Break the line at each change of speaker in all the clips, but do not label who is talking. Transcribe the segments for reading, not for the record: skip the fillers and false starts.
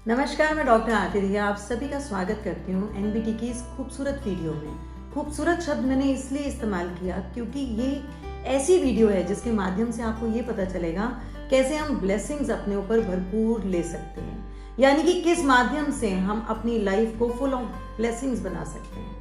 नमस्कार, मैं डॉक्टर आरती दहिया आप सभी का स्वागत करती हूँ एनबीटी की इस खूबसूरत वीडियो में। खूबसूरत शब्द मैंने इसलिए इस्तेमाल किया क्योंकि ये ऐसी वीडियो है जिसके माध्यम से आपको ये पता चलेगा कैसे हम ब्लेसिंग्स अपने ऊपर भरपूर ले सकते हैं, यानी कि किस माध्यम से हम अपनी लाइफ को फुल ऑफ ब्लेसिंग्स बना सकते हैं।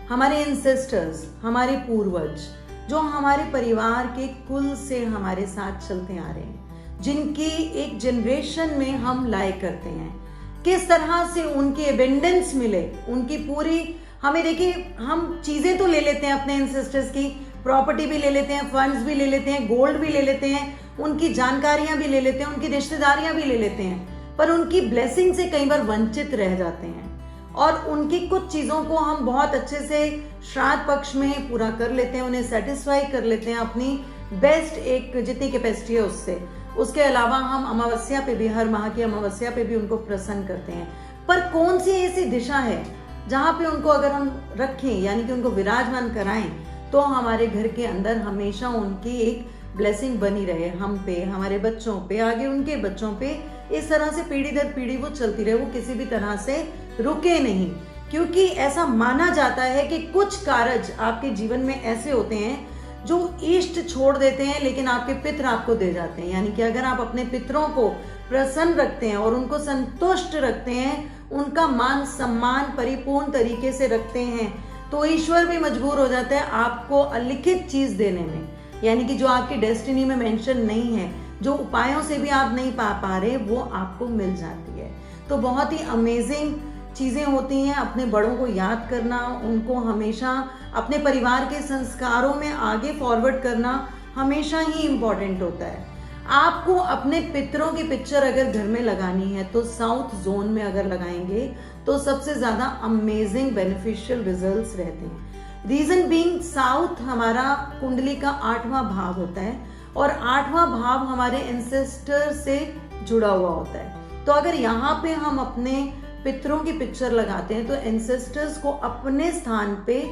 हमारे एंसेस्टर्स, हमारे पूर्वज जो हमारे परिवार के कुल से हमारे साथ चलते आ रहे हैं, जिनकी एक जनरेशन में हम लाइक करते हैं, किस तरह से उनकी एबेंडेंस मिले, उनकी पूरी हमें देखिए, हम चीजें तो ले लेते हैं अपने एंसेस्टर्स की, प्रॉपर्टी भी ले लेते हैं, फंड्स भी ले लेते हैं, गोल्ड भी ले लेते हैं, उनकी जानकारियां भी ले लेते हैं, उनकी रिश्तेदारियां भी ले लेते हैं, पर उनकी ब्लेसिंग से कई बार वंचित रह जाते हैं और उनकी कुछ चीज़ों को हम बहुत अच्छे से श्राद्ध पक्ष में पूरा कर लेते हैं, उन्हें सेटिस्फाई कर लेते हैं अपनी बेस्ट एक जितनी कैपेसिटी है उससे। उसके अलावा हम अमावस्या पे भी, हर माह की अमावस्या पे भी उनको प्रसन्न करते हैं। पर कौन सी ऐसी दिशा है जहाँ पे उनको अगर हम रखें, यानी कि उनको विराजमान कराएं, तो हमारे घर के अंदर हमेशा उनकी एक ब्लेसिंग बनी रहे, हम पे, हमारे बच्चों पे, आगे उनके बच्चों पे, इस तरह से पीढ़ी दर पीढ़ी वो चलती रहे, वो किसी भी तरह से रुके नहीं। क्योंकि ऐसा माना जाता है कि कुछ कारज आपके जीवन में ऐसे होते हैं जो इष्ट छोड़ देते हैं लेकिन आपके पितृ आपको दे जाते हैं। यानी कि अगर आप अपने पितरों को प्रसन्न रखते हैं और उनको संतुष्ट रखते हैं, उनका मान सम्मान परिपूर्ण तरीके से रखते हैं, तो ईश्वर भी मजबूर हो जाता है आपको अलिखित चीज देने में, यानी कि जो आपकी डेस्टिनी में मेंशन नहीं है, जो उपायों से भी आप नहीं पा रहे, वो आपको मिल जाती है। तो बहुत ही अमेजिंग चीज़ें होती हैं। अपने बड़ों को याद करना, उनको हमेशा अपने परिवार के संस्कारों में आगे फॉरवर्ड करना हमेशा ही इम्पोर्टेंट होता है। आपको अपने पितरों की पिक्चर अगर घर में लगानी है तो साउथ जोन में अगर लगाएंगे तो सबसे ज़्यादा अमेजिंग बेनिफिशियल रिजल्ट्स रहते हैं। रीजन बीइंग, साउथ हमारा कुंडली का 8वां भाव होता है और 8वां भाव हमारे एंसेस्टर से जुड़ा हुआ होता है। तो अगर यहाँ पे हम अपने पितरों की पिक्चर लगाते हैं तो एंसेस्टर्स को अपने स्थान पे,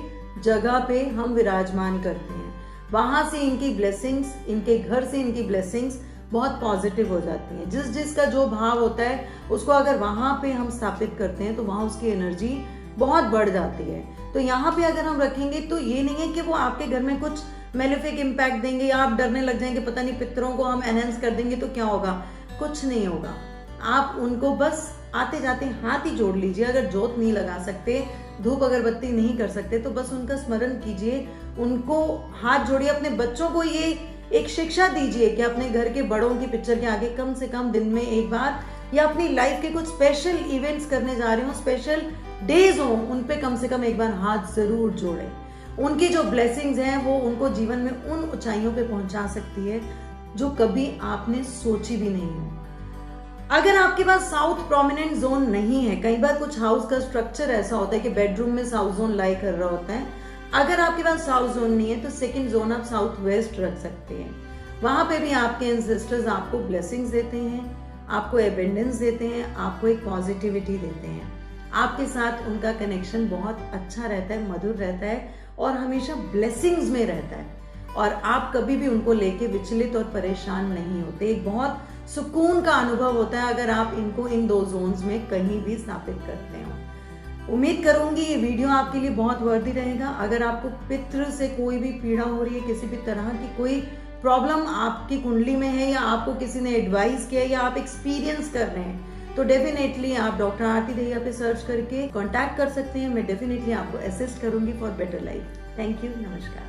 जगह पे हम विराजमान करते हैं। वहां से इनकी ब्लेसिंग्स, इनके घर से इनकी ब्लेसिंग्स बहुत पॉजिटिव हो जाती हैं। जिस जिसका जो भाव होता है उसको अगर वहां पे हम स्थापित करते हैं तो वहां उसकी एनर्जी बहुत बढ़ जाती है। तो यहाँ पे अगर हम रखेंगे तो ये नहीं है कि वो आपके घर में कुछ मेलेफिक इम्पैक्ट देंगे या आप डरने लग जाएंगे, पता नहीं पितरों को हम एनहेंस कर देंगे तो क्या होगा। कुछ नहीं होगा। आप उनको बस आते जाते हाथ ही जोड़ लीजिए। अगर जोत नहीं लगा सकते, धूप अगरबत्ती नहीं कर सकते, तो बस उनका स्मरण कीजिए, उनको हाथ जोड़िए। अपने बच्चों को ये एक शिक्षा दीजिए कि अपने घर के बड़ों की पिक्चर के आगे कम से कम दिन में एक बार, या अपनी लाइफ के कुछ स्पेशल इवेंट्स करने जा रहे हो, स्पेशल डेज हो, उन पे कम से कम एक बार हाथ जरूर जोड़ें। उनकी जो ब्लेसिंग्स हैं वो उनको जीवन में उन ऊंचाइयों पे पहुंचा सकती है जो कभी आपने सोची भी नहीं हो। अगर आपके पास साउथ प्रोमिनेंट जोन नहीं है, कई बार कुछ हाउस का स्ट्रक्चर ऐसा होता है कि बेडरूम में साउथ जोन लाई कर रहा होता है, अगर आपके पास साउथ जोन नहीं है तो सेकंड जोन आप साउथ वेस्ट रख सकते हैं। वहां पे भी आपके एंसेस्टर्स आपको ब्लेसिंग्स देते हैं, आपको एबेंडेंस देते हैं, आपको एक पॉजिटिविटी देते हैं। आपके साथ उनका कनेक्शन बहुत अच्छा रहता है, मधुर रहता है और हमेशा ब्लेसिंग्स में रहता है, और आप कभी भी उनको लेके विचलित और परेशान नहीं होते। एक बहुत सुकून का अनुभव होता है अगर आप इनको इन 2 जोन्स में कहीं भी स्थापित करते हो। उम्मीद करूंगी ये वीडियो आपके लिए बहुत वर्दी रहेगा। अगर आपको पितृ से कोई भी पीड़ा हो रही है, किसी भी तरह की कोई प्रॉब्लम आपकी कुंडली में है, या आपको किसी ने एडवाइस किया या आप एक्सपीरियंस कर रहे हैं, तो डेफिनेटली आप डॉक्टर आरती दहिया पे सर्च करके कांटेक्ट कर सकते हैं। मैं डेफिनेटली आपको असिस्ट करूंगी for better life. Thank you, नमस्कार।